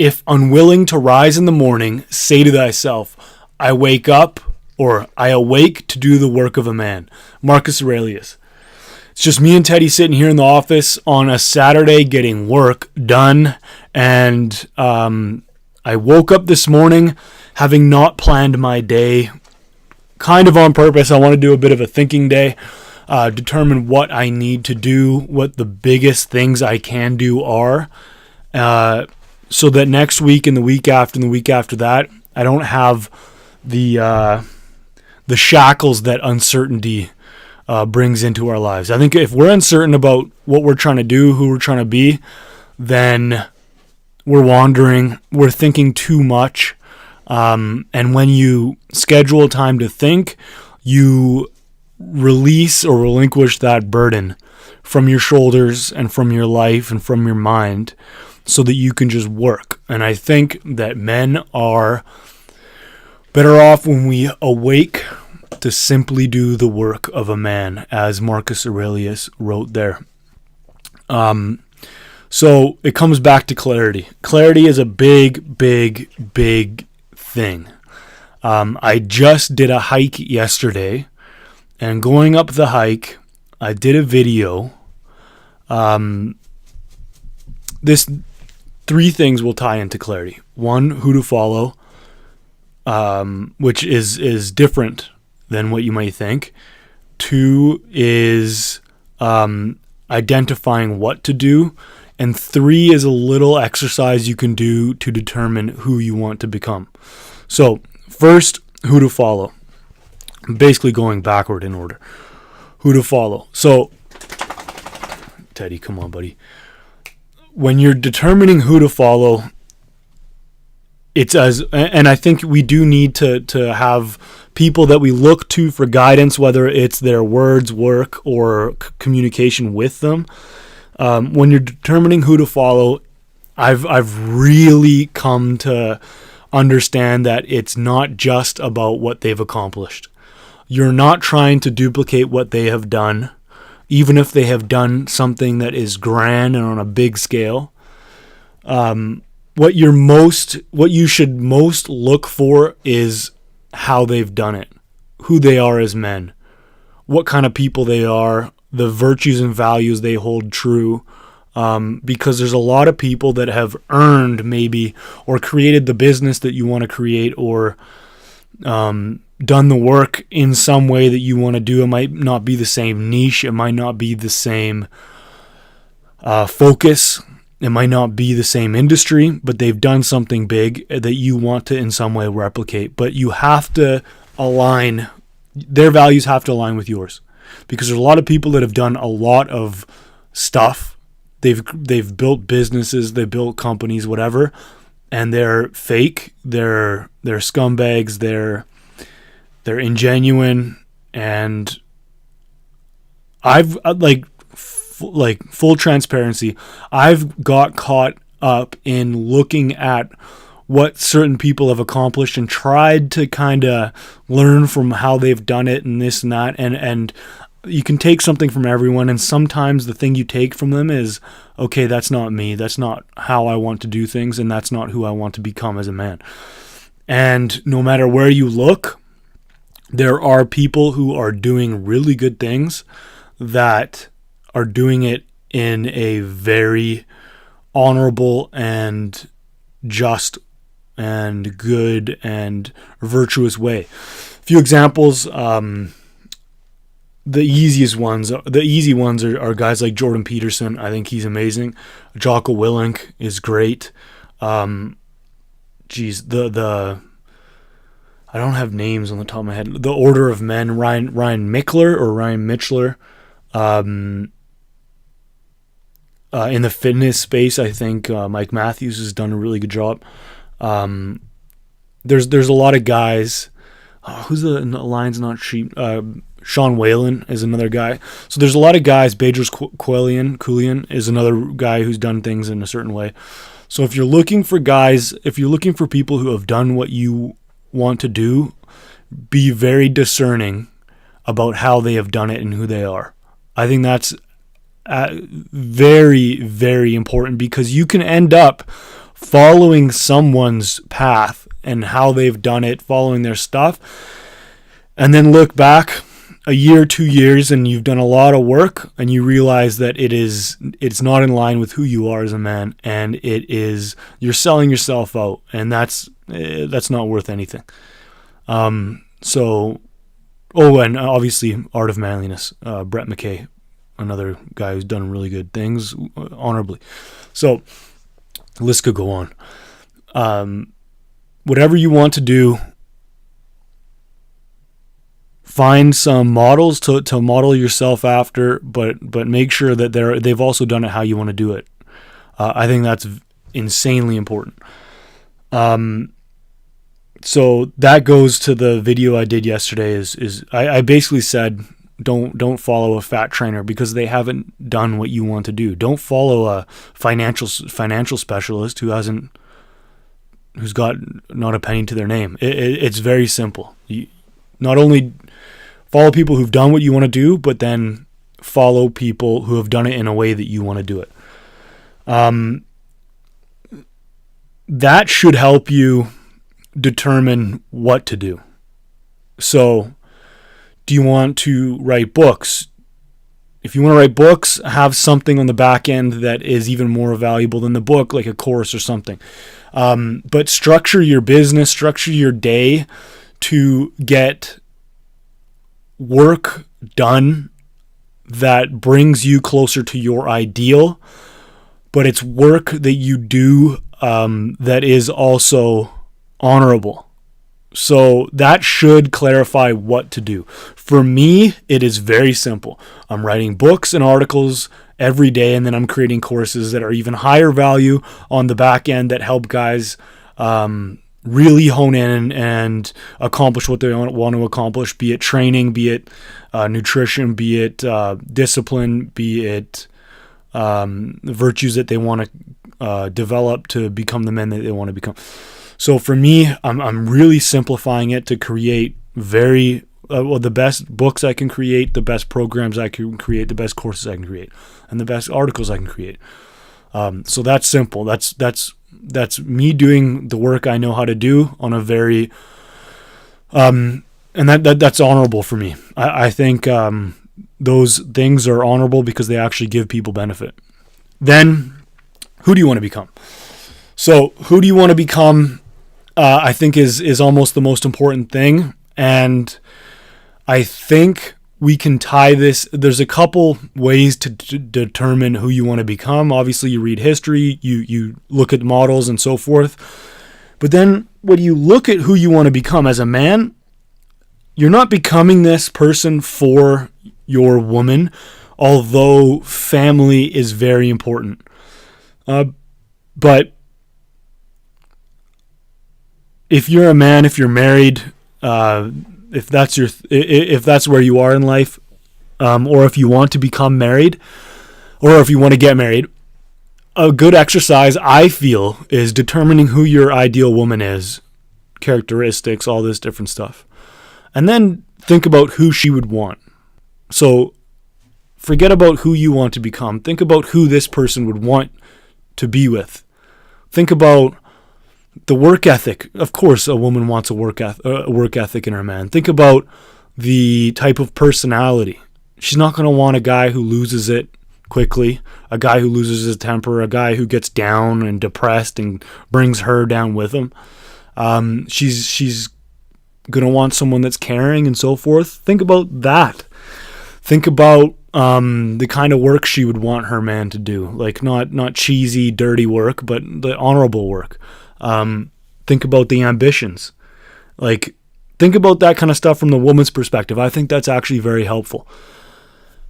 if unwilling to rise in the morning, say to thyself, I wake up, or I awake to do the work of a man. Marcus Aurelius. It's just me and Teddy sitting here in the office on a Saturday getting work done. And I woke up this morning having not planned my day, kind of on purpose. I want to do a bit of a thinking day, determine what I need to do, what the biggest things I can do are, so that next week and the week after and the week after that, I don't have the shackles that uncertainty brings into our lives. I think if we're uncertain about what we're trying to do, who we're trying to be, then we're wandering, we're thinking too much. And when you schedule time to think, you release or relinquish that burden from your shoulders and from your life and from your mind so that you can just work. And I think that men are better off when we awake to simply do the work of a man, as Marcus Aurelius wrote there. So it comes back to clarity. Clarity is a big, big, big thing. I just did a hike yesterday, and going up the hike, I did a video. This 3 things will tie into clarity. 1, who to follow, which is different than what you might think. 2 is identifying what to do. And 3 is a little exercise you can do to determine who you want to become. So first, who to follow. I'm basically going backward in order. Who to follow. So, Teddy, come on, buddy. When you're determining who to follow, and I think we do need to have people that we look to for guidance, whether it's their words, work, or communication with them. When you're determining who to follow, I've really come to understand that it's not just about what they've accomplished. You're not trying to duplicate what they have done, even if they have done something that is grand and on a big scale. What you should most look for is how they've done it, who they are as men, what kind of people they are, the virtues and values they hold true, because there's a lot of people that have earned maybe or created the business that you want to create, or done the work in some way that you want to do. It might not be the same niche. It might not be the same focus. It might not be the same industry, but they've done something big that you want to in some way replicate. But you have to align, their values have to align with yours. Because there's a lot of people that have done a lot of stuff. They've built businesses, they've built companies, whatever, and they're fake, they're scumbags, they're ingenuine, and I've full transparency, I've got caught up in looking at what certain people have accomplished and tried to kind of learn from how they've done it and this and that, and you can take something from everyone, and sometimes the thing you take from them is, okay, that's not me, that's not how I want to do things, and that's not who I want to become as a man. And no matter where you look, there are people who are doing really good things that are doing it in a very honorable and just and good and virtuous way. A few examples. The easy ones are guys like Jordan Peterson. I think he's amazing. Jocko Willink is great. I don't have names on the top of my head. The Order of Men, Ryan Michler. In the fitness space, I think Mike Matthews has done a really good job. There's a lot of guys. Who's the Lions Not Sheep? Sean Whalen is another guy. So there's a lot of guys. Bedros Keuilian is another guy who's done things in a certain way. So if you're looking for people who have done what you want to do, be very discerning about how they have done it and who they are. I think that's very, very important, because you can end up following someone's path and how they've done it, following their stuff, and then look back a year, 2 years, and you've done a lot of work, and you realize that it's not in line with who you are as a man, and you're selling yourself out, and that's not worth anything. And obviously Art of Manliness, Brett McKay, another guy who's done really good things honorably. So the list could go on. Whatever you want to do, find some models to model yourself after, but make sure that they've also done it how you want to do it. I think that's insanely important. So that goes to the video I did yesterday. Is I basically said don't follow a fat trainer because they haven't done what you want to do. Don't follow a financial specialist who's got not a penny to their name. It's very simple. You not only follow people who've done what you want to do, but then follow people who have done it in a way that you want to do it. That should help you determine what to do. So, do you want to write books? If you want to write books, have something on the back end that is even more valuable than the book, like a course or something. But structure your business, structure your day to get work done that brings you closer to your ideal, but it's work that you do that is also honorable. So that should clarify what to do. For me, it is very simple. I'm writing books and articles every day, and then I'm creating courses that are even higher value on the back end that help guys really hone in and accomplish what they want to accomplish, be it training, be it nutrition, be it discipline, be it virtues that they want to develop to become the men that they want to become. So for me, I'm really simplifying it to create the best books I can create, the best programs I can create, the best courses I can create, and the best articles I can create. So that's simple. That's me doing the work I know how to do on a very, and that's honorable for me. I think those things are honorable because they actually give people benefit. Then, who do you want to become? So, who do you want to become? I think is almost the most important thing, and I think we can tie this. There's a couple ways to determine who you want to become. Obviously, you read history, you look at models and so forth. But then when you look at who you want to become as a man, you're not becoming this person for your woman, although family is very important. But if you're a man, if you're married, if that's where you are in life, or if you want to become married, or if you want to get married, a good exercise, I feel, is determining who your ideal woman is, characteristics, all this different stuff. And then think about who she would want. So forget about who you want to become. Think about who this person would want to be with. Think about the work ethic. Of course, a woman wants a work ethic in her man. Think about the type of personality. She's not going to want a guy who loses it quickly, a guy who loses his temper, a guy who gets down and depressed and brings her down with him. She's going to want someone that's caring and so forth. Think about that. Think about the kind of work she would want her man to do. Like not cheesy, dirty work, but the honorable work. Think about the ambitions. Like, think about that kind of stuff from the woman's perspective. I think that's actually very helpful.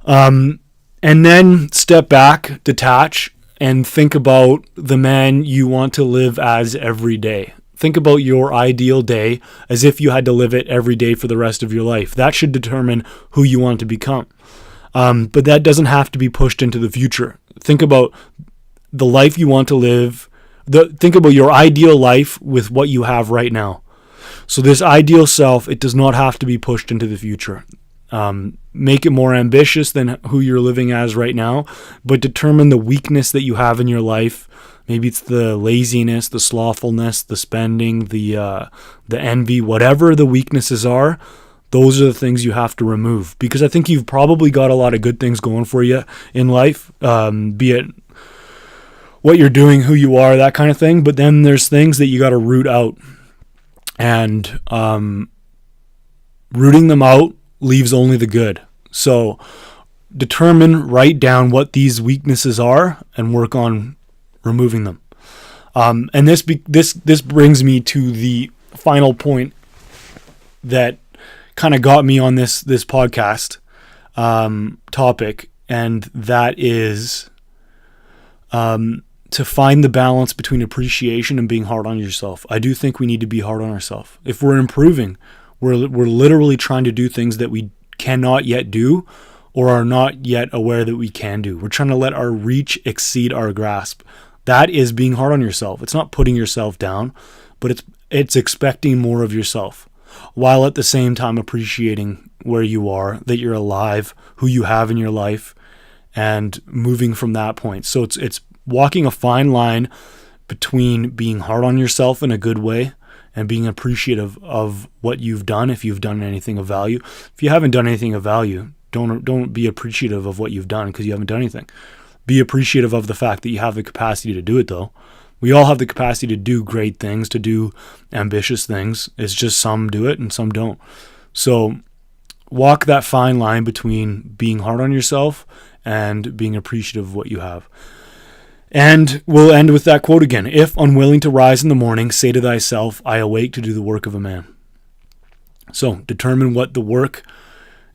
And then step back, detach, and think about the man you want to live as every day. Think about your ideal day as if you had to live it every day for the rest of your life. That should determine who you want to become. But that doesn't have to be pushed into the future. Think about the life you want to live. Think about your ideal life with what you have right now. So this ideal self, it does not have to be pushed into the future. Make it more ambitious than who you're living as right now, but determine the weakness that you have in your life Maybe it's the laziness, the slothfulness, the spending, the envy, whatever the weaknesses are. Those are the things you have to remove, because I think you've probably got a lot of good things going for you in life, be it what you're doing, who you are, that kind of thing. But then there's things that you got to root out, and rooting them out leaves only the good. So write down what these weaknesses are and work on removing them. And this brings me to the final point that kind of got me on this podcast topic, and that is to find the balance between appreciation and being hard on yourself. I do think we need to be hard on ourselves. If we're improving, we're literally trying to do things that we cannot yet do or are not yet aware that we can do. We're trying to let our reach exceed our grasp. That is being hard on yourself. It's not putting yourself down, but it's expecting more of yourself, while at the same time appreciating where you are, that you're alive, who you have in your life, and moving from that point. So it's walking a fine line between being hard on yourself in a good way and being appreciative of what you've done, if you've done anything of value. If you haven't done anything of value, don't be appreciative of what you've done because you haven't done anything. Be appreciative of the fact that you have the capacity to do it, though. We all have the capacity to do great things, to do ambitious things. It's just some do it and some don't. So walk that fine line between being hard on yourself and being appreciative of what you have. And we'll end with that quote again. If unwilling to rise in the morning, say to thyself, I awake to do the work of a man. So determine what the work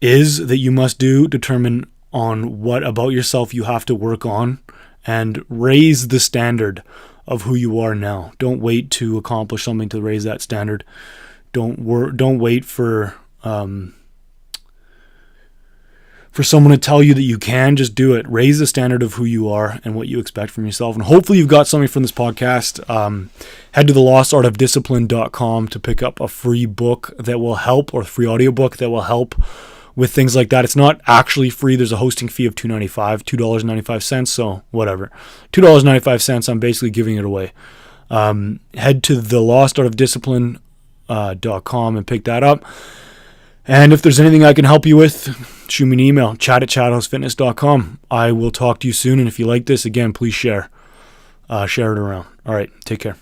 is that you must do. Determine on what about yourself you have to work on, and raise the standard of who you are now. Don't wait to accomplish something to raise that standard. Don't wait for someone to tell you that you can. Just do it. Raise the standard of who you are and what you expect from yourself. And hopefully you've got something from this podcast. Head to thelostartofdiscipline.com to pick up a free book that will help, or a free audiobook that will help with things like that. It's not actually free. There's a hosting fee of $2.95. So whatever. $2.95. I'm basically giving it away. Head to thelostartofdiscipline.com and pick that up. And if there's anything I can help you with, shoot me an email, chat@chathosefitness.com. I will talk to you soon. And if you like this, again, please share. Share it around. All right. Take care.